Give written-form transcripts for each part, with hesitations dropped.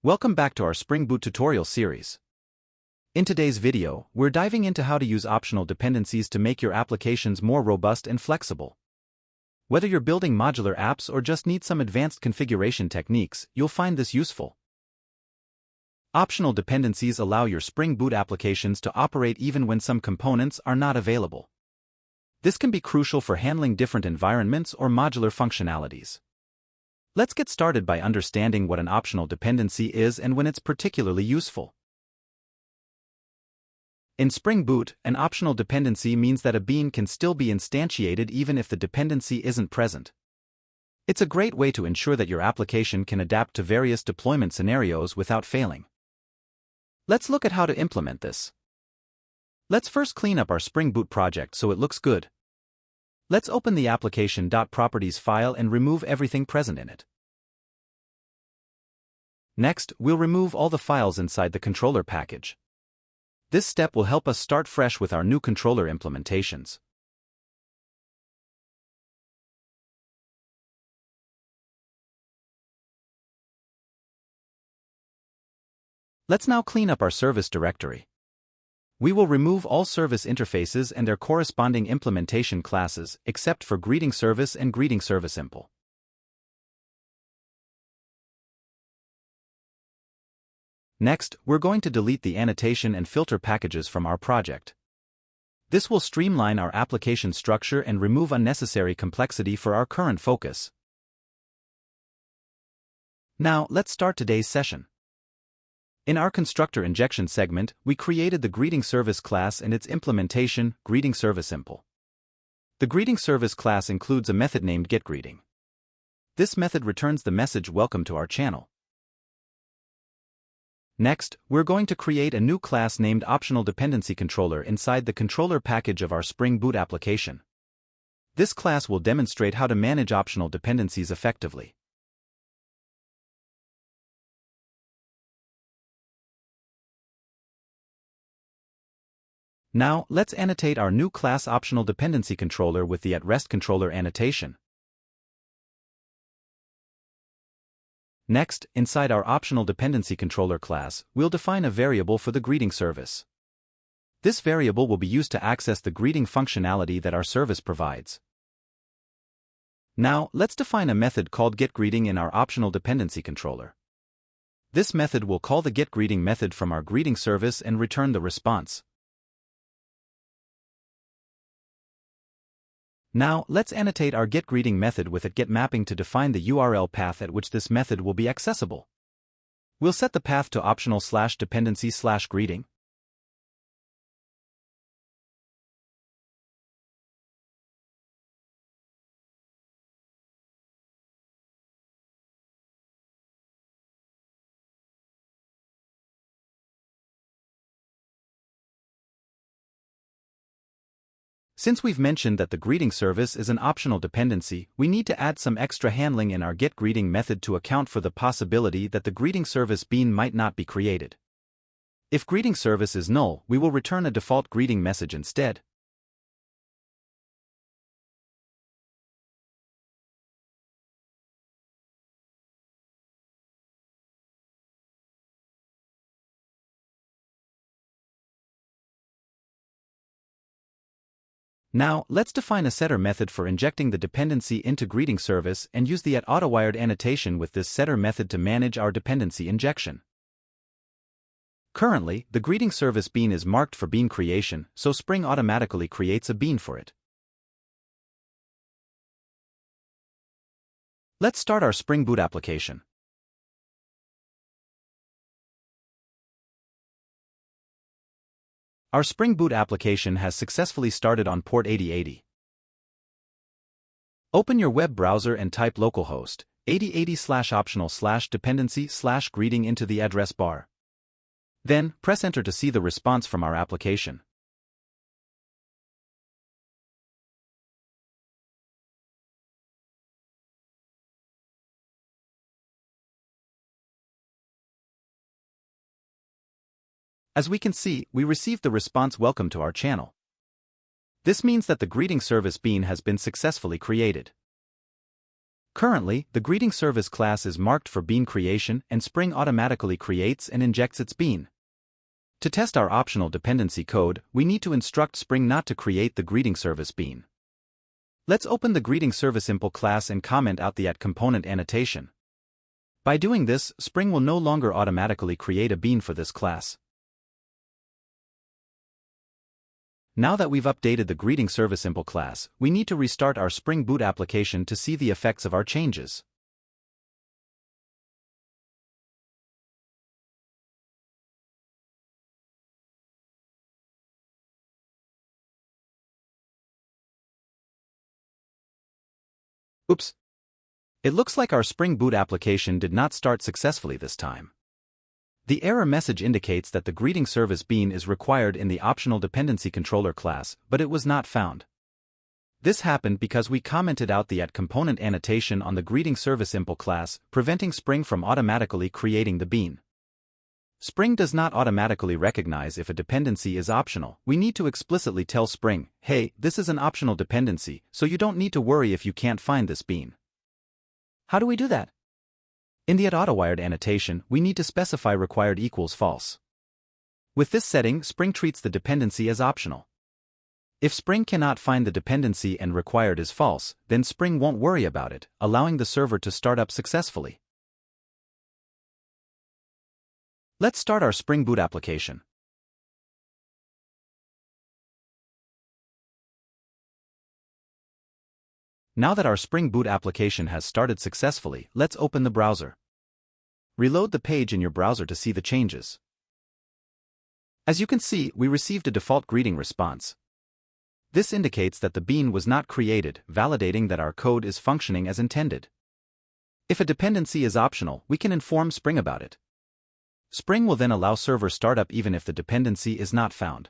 Welcome back to our Spring Boot tutorial series. In today's video, we're diving into how to use optional dependencies to make your applications more robust and flexible. Whether you're building modular apps or just need some advanced configuration techniques, you'll find this useful. Optional dependencies allow your Spring Boot applications to operate even when some components are not available. This can be crucial for handling different environments or modular functionalities. Let's get started by understanding what an optional dependency is and when it's particularly useful. In Spring Boot, an optional dependency means that a bean can still be instantiated even if the dependency isn't present. It's a great way to ensure that your application can adapt to various deployment scenarios without failing. Let's look at how to implement this. Let's first clean up our Spring Boot project so it looks good. Let's open the application.properties file and remove everything present in it. Next, we'll remove all the files inside the controller package. This step will help us start fresh with our new controller implementations. Let's now clean up our service directory. We will remove all service interfaces and their corresponding implementation classes, except for greeting service and greeting service impl. Next, we're going to delete the annotation and filter packages from our project. This will streamline our application structure and remove unnecessary complexity for our current focus. Now, let's start today's session. In our constructor injection segment, we created the greeting service class and its implementation, greeting service impl. The greeting service class includes a method named getGreeting. This method returns the message "Welcome to our channel." Next, we're going to create a new class named Optional Dependency Controller inside the controller package of our Spring Boot application. This class will demonstrate how to manage optional dependencies effectively. Now, let's annotate our new class Optional Dependency Controller with the @REST-controller annotation. Next, inside our Optional Dependency Controller class, we'll define a variable for the greeting service. This variable will be used to access the greeting functionality that our service provides. Now, let's define a method called getGreeting in our Optional Dependency Controller. This method will call the getGreeting method from our greeting service and return the response. Now, let's annotate our getGreeting method with a getMapping to define the URL path at which this method will be accessible. We'll set the path to optional/dependency/greeting. Since we've mentioned that the greeting service is an optional dependency, we need to add some extra handling in our getGreeting method to account for the possibility that the greeting service bean might not be created. If greeting service is null, we will return a default greeting message instead. Now, let's define a setter method for injecting the dependency into greeting service and use the @autowired annotation with this setter method to manage our dependency injection. Currently, the greeting service bean is marked for bean creation, so Spring automatically creates a bean for it. Let's start our Spring Boot application. Our Spring Boot application has successfully started on port 8080. Open your web browser and type localhost 8080/optional/dependency/greeting into the address bar. Then, press Enter to see the response from our application. As we can see, we received the response "Welcome to our channel." This means that the greeting service bean has been successfully created. Currently, the greeting service class is marked for bean creation and Spring automatically creates and injects its bean. To test our optional dependency code, we need to instruct Spring not to create the greeting service bean. Let's open the greeting service impl class and comment out the @component annotation. By doing this, Spring will no longer automatically create a bean for this class. Now that we've updated the greeting service impl class, we need to restart our Spring Boot application to see the effects of our changes. Oops! It looks like our Spring Boot application did not start successfully this time. The error message indicates that the greeting service bean is required in the optional dependency controller class, but it was not found. This happened because we commented out the @component annotation on the greeting service impl class, preventing Spring from automatically creating the bean. Spring does not automatically recognize if a dependency is optional. We need to explicitly tell Spring, hey, this is an optional dependency, so you don't need to worry if you can't find this bean. How do we do that? In the @autowired annotation, we need to specify required equals false. With this setting, Spring treats the dependency as optional. If Spring cannot find the dependency and required is false, then Spring won't worry about it, allowing the server to start up successfully. Let's start our Spring Boot application. Now that our Spring Boot application has started successfully, let's open the browser. Reload the page in your browser to see the changes. As you can see, we received a default greeting response. This indicates that the bean was not created, validating that our code is functioning as intended. If a dependency is optional, we can inform Spring about it. Spring will then allow server startup even if the dependency is not found.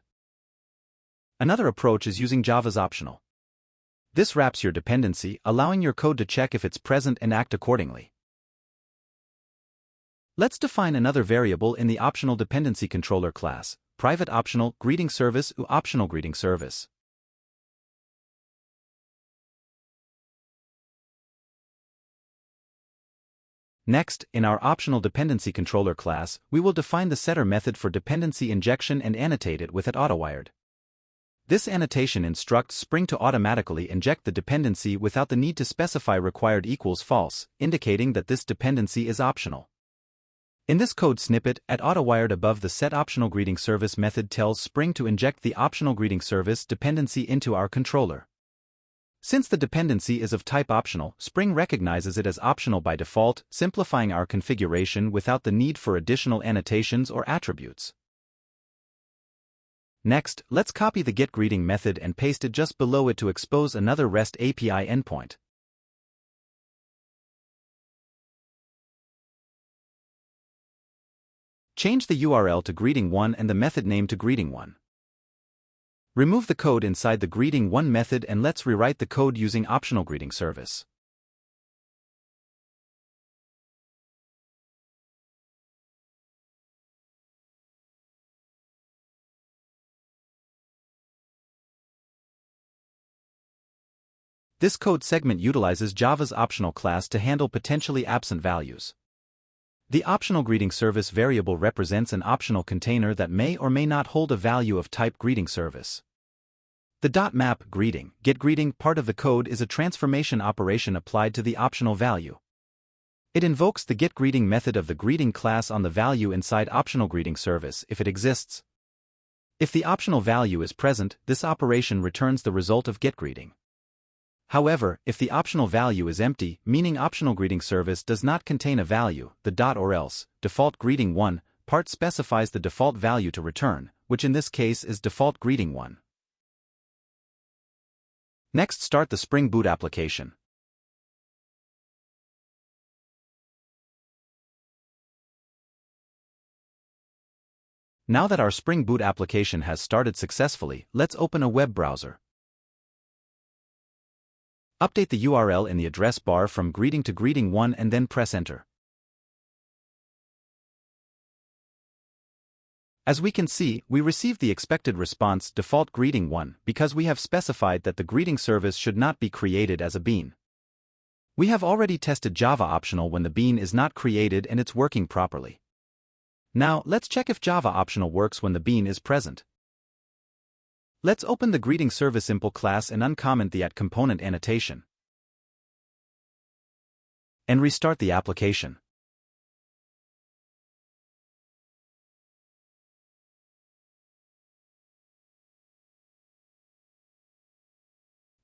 Another approach is using Java's optional. This wraps your dependency, allowing your code to check if it's present and act accordingly. Let's define another variable in the optional dependency controller class, private optional greeting service optional greeting service. Next, in our optional dependency controller class, we will define the setter method for dependency injection and annotate it with @autowired. This annotation instructs Spring to automatically inject the dependency without the need to specify required equals false, indicating that this dependency is optional. In this code snippet, @autowired above the setOptionalGreetingService method tells Spring to inject the optional greeting service dependency into our controller. Since the dependency is of type optional, Spring recognizes it as optional by default, simplifying our configuration without the need for additional annotations or attributes. Next, let's copy the getGreeting method and paste it just below it to expose another REST API endpoint. Change the URL to greeting1 and the method name to greeting1. Remove the code inside the greeting1 method and let's rewrite the code using optional greeting service. This code segment utilizes Java's optional class to handle potentially absent values. The optional greeting service variable represents an optional container that may or may not hold a value of type greeting service. The .map greeting getGreeting part of the code is a transformation operation applied to the optional value. It invokes the getGreeting method of the greeting class on the value inside optional greeting service if it exists. If the optional value is present, this operation returns the result of getGreeting. However, if the optional value is empty, meaning optional greeting service does not contain a value, the or else default greeting1 part specifies the default value to return, which in this case is default greeting1. Next, start the Spring Boot application. Now that our Spring Boot application has started successfully, let's open a web browser. Update the URL in the address bar from greeting to greeting1 and then press enter. As we can see, we received the expected response default greeting1 because we have specified that the greeting service should not be created as a bean. We have already tested Java optional when the bean is not created and it's working properly. Now, let's check if Java optional works when the bean is present. Let's open the greeting service impl class and uncomment the @component annotation. And restart the application.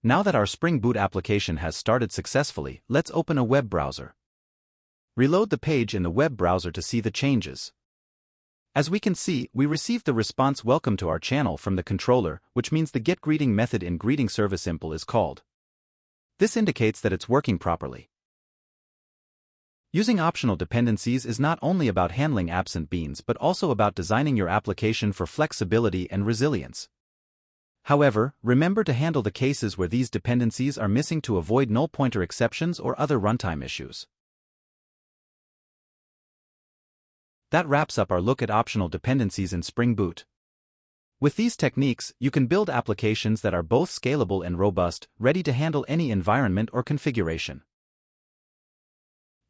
Now that our Spring Boot application has started successfully, let's open a web browser. Reload the page in the web browser to see the changes. As we can see, we received the response "Welcome to our channel" from the controller, which means the getGreeting method in greeting service impl is called. This indicates that it's working properly. Using optional dependencies is not only about handling absent beans but also about designing your application for flexibility and resilience. However, remember to handle the cases where these dependencies are missing to avoid null pointer exceptions or other runtime issues. That wraps up our look at optional dependencies in Spring Boot. With these techniques, you can build applications that are both scalable and robust, ready to handle any environment or configuration.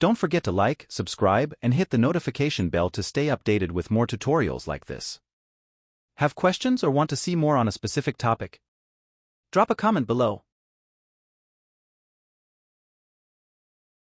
Don't forget to like, subscribe, and hit the notification bell to stay updated with more tutorials like this. Have questions or want to see more on a specific topic? Drop a comment below.